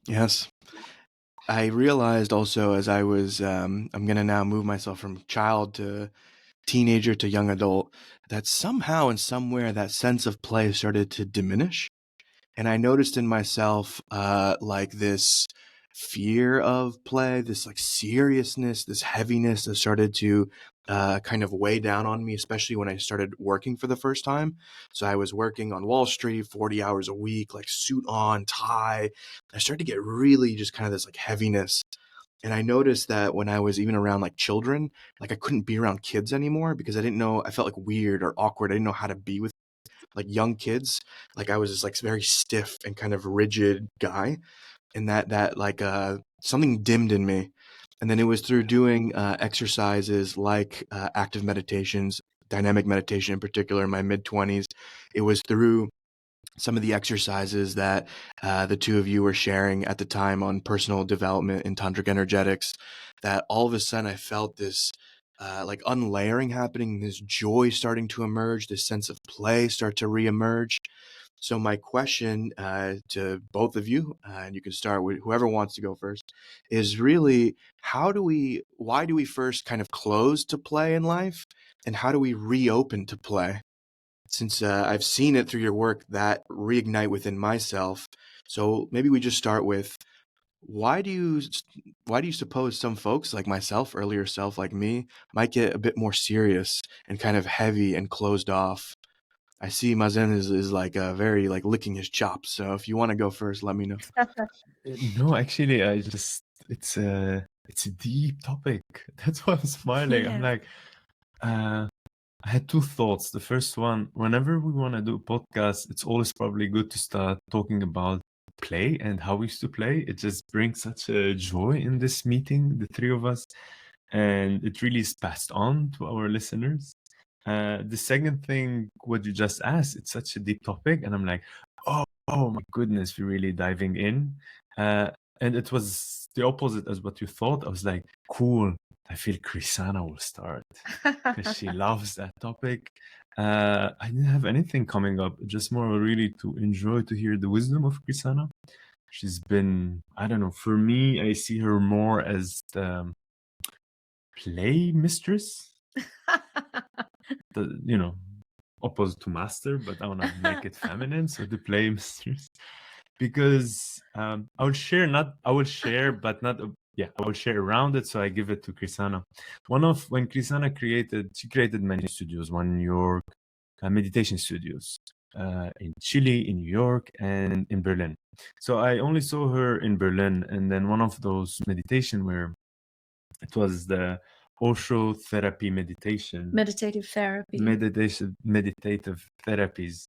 Yes. I realized also as I was, I'm going to now move myself from child to teenager to young adult, that somehow and somewhere that sense of play started to diminish. And I noticed in myself, like this fear of play, this like seriousness, this heaviness that started to kind of weigh down on me, especially when I started working for the first time. So I was working on Wall Street 40 hours a week, like suit on, tie. I started to get really just kind of this like heaviness. And I noticed that when I was even around like children, like I couldn't be around kids anymore because I didn't know, I felt like weird or awkward. I didn't know how to be with like young kids. Like I was this like very stiff and kind of rigid guy, and that like something dimmed in me. And then it was through doing exercises like active meditations, dynamic meditation in particular in my mid-20s. It was through some of the exercises that the two of you were sharing at the time on personal development and tantric energetics, that all of a sudden I felt this like unlayering happening, this joy starting to emerge, this sense of play start to reemerge. So my question to both of you, and you can start with whoever wants to go first, is really why do we first kind of close to play in life, and how do we reopen to play? Since I've seen it through your work, that reignite within myself. So maybe we just start with why do you why do you suppose some folks like myself, earlier self like me, might get a bit more serious and kind of heavy and closed off? I see Mazen is like very like licking his chops. So if you want to go first, let me know. No, actually, it's a deep topic. That's why I'm smiling. I'm Yeah. like, I had two thoughts. The first one, whenever we want to do a podcast, it's always probably good to start talking about play and how we used to play. It just brings such a joy in this meeting, the three of us, and it really is passed on to our listeners. The second thing, what you just asked, it's such a deep topic, and I'm like, oh my goodness, we're really diving in. And it was the opposite as what you thought. I was like, cool. I feel Krisana will start because she loves that topic. I didn't have anything coming up, just more really to enjoy to hear the wisdom of Krisana. She's been, I don't know, for me, I see her more as the play mistress, the opposite to master, but I want to make it feminine, so the play mistress. Because I will share, but not I will share around it. So I give it to Krisana. When Krisana created many studios, one in New York, meditation studios, in Chile, in New York, and in Berlin. So I only saw her in Berlin, and then one of those meditation where it was the Osho therapy meditation, Meditative therapy. meditative therapies,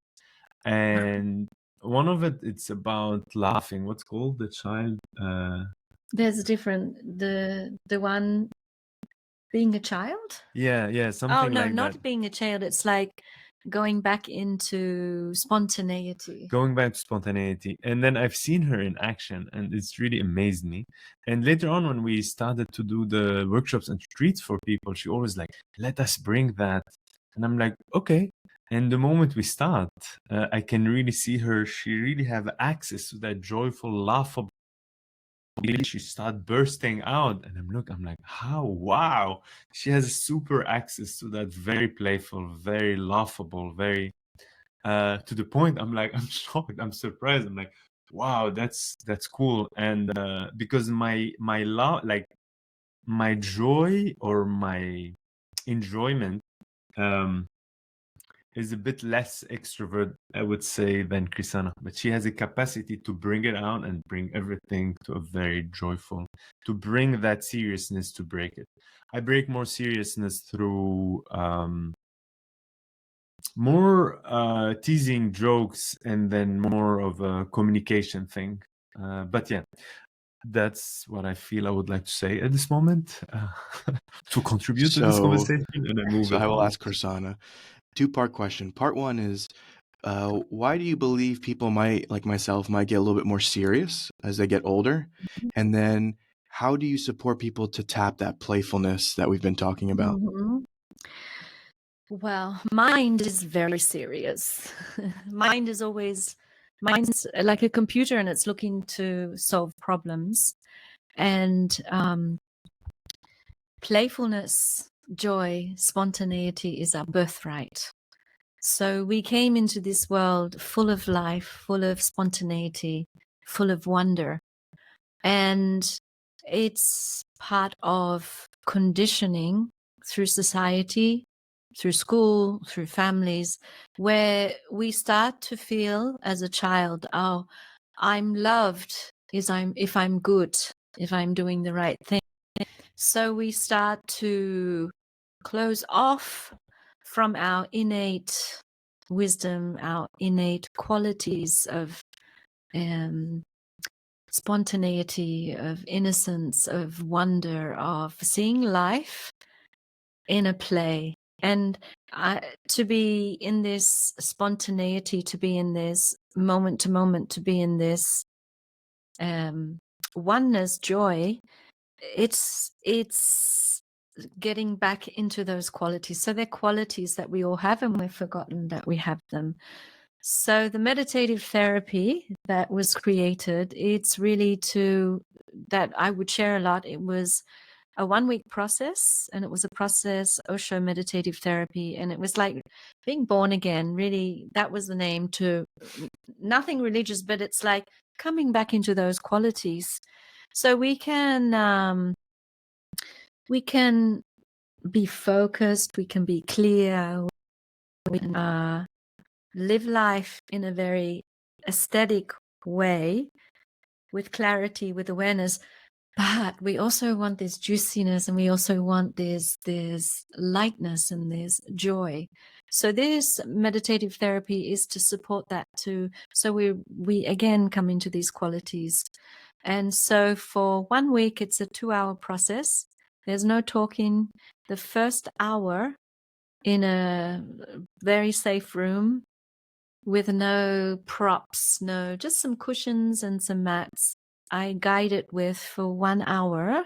and one of it's about laughing. What's called the child? There's different. The one being a child. Yeah, Oh something no, like not that. being a child. It's like going back into spontaneity. Going back to spontaneity, and then I've seen her in action, and it's really amazed me. And later on, when we started to do the workshops and retreats for people, she always like, "Let us bring that," and I'm like, "Okay." And the moment we start, I can really see her. She really have access to that joyful, laughable. She start bursting out, and I'm like, how? Wow, she has super access to that, very playful, very laughable, very to the point. I'm like, I'm shocked, I'm surprised. I'm like, wow, that's cool. And because my love, like my joy or my enjoyment, is a bit less extrovert, I would say, than Krisana, but she has a capacity to bring it out and bring everything to a very joyful, to bring that seriousness, to break it. I break more seriousness through more teasing jokes, and then more of a communication thing. But yeah, that's what I feel I would like to say at this moment, to contribute to this So conversation, and then move it I will on. ask Kursana. Two-part question. Part one is, why do you believe people might, like myself, might get a little bit more serious as they get older? And then how do you support people to tap that playfulness that we've been talking about? Mhm. Well, mind is very serious. Mind is always mind's like a computer and it's looking to solve problems. And playfulness, joy, spontaneity is our birthright. So we came into this world full of life, full of spontaneity, full of wonder. And it's part of conditioning through society, through school, through families, where we start to feel as a child, oh, I'm loved if I'm good, if I'm doing the right thing. So we start to close off from our innate wisdom, our innate qualities of spontaneity, of innocence, of wonder, of seeing life in a play. And to be in this spontaneity, to be in this moment to moment, to be in this oneness, joy, it's getting back into those qualities. So they're qualities that we all have and we've forgotten that we have them. So the meditative therapy that was created, it's really that I would share a lot. It was a 1-week process, and it was a process, Osho meditative therapy. And it was like being born again, really. That was the name. To nothing religious, but it's like coming back into those qualities. So we can be focused, we can be clear, we can live life in a very aesthetic way with clarity, with awareness. But we also want this juiciness, and we also want this lightness and this joy. So this meditative therapy is to support that too. So we again come into these qualities. And so for 1 week, it's a 2-hour process. There's no talking. The first hour in a very safe room with no props, just some cushions and some mats. I guide it with for 1 hour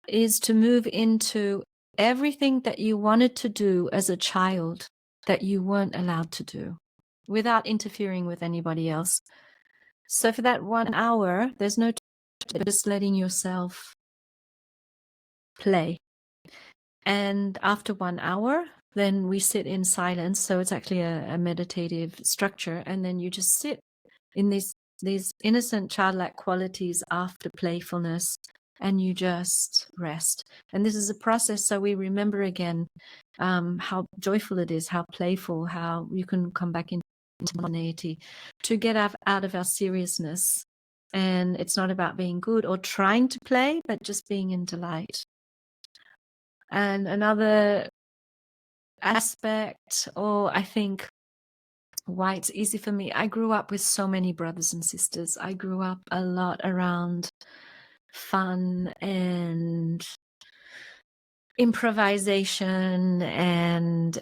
is to move into everything that you wanted to do as a child that you weren't allowed to do without interfering with anybody else. So for that 1 hour, there's no just letting yourself play. And after 1 hour, then we sit in silence. So it's actually a meditative structure. And then you just sit in these innocent childlike qualities after playfulness, and you just rest. And this is a process, so we remember again how joyful it is, how playful, how you can come back into spontaneity, to get out of our seriousness. And it's not about being good or trying to play, but just being in delight. And another aspect, or I think why it's easy for me, I grew up with so many brothers and sisters. I grew up a lot around fun and improvisation and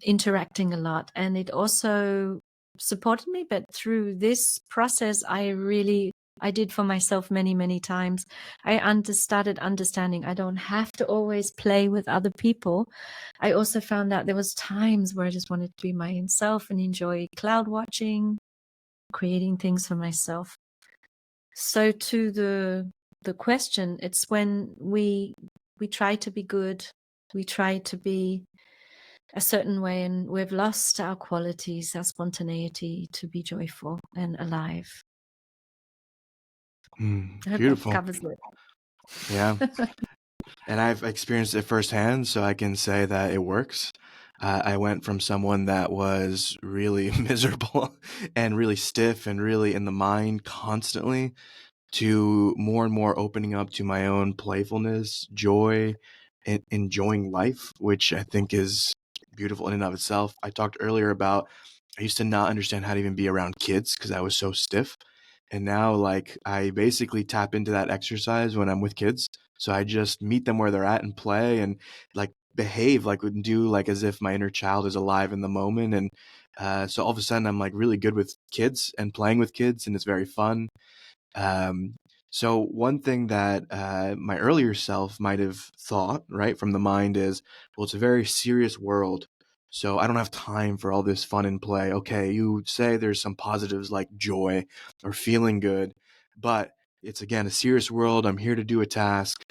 interacting a lot. And it also supported me. But through this process, I did for myself many, many times. I started understanding I don't have to always play with other people. I also found out there was times where I just wanted to be my own self and enjoy cloud watching, creating things for myself. So to the question, it's when we try to be good, we try to be a certain way, and we've lost our qualities, our spontaneity to be joyful and alive. I hope that Beautiful. covers it. Yeah. And I've experienced it firsthand, so I can say that it works. I went from someone that was really miserable and really stiff and really in the mind constantly to more and more opening up to my own playfulness, joy, and enjoying life, which I think is beautiful in and of itself. I talked earlier about I used to not understand how to even be around kids because I was so stiff. And now, like, I basically tap into that exercise when I'm with kids. So I just meet them where they're at and play and like behave like and do like as if my inner child is alive in the moment. And so all of a sudden, I'm like really good with kids and playing with kids, and it's very fun. Um, so one thing that my earlier self might have thought, right, from the mind is, well, it's a very serious world. So I don't have time for all this fun and play. Okay, you say there's some positives like joy or feeling good, but it's again a serious world. I'm here to do a task.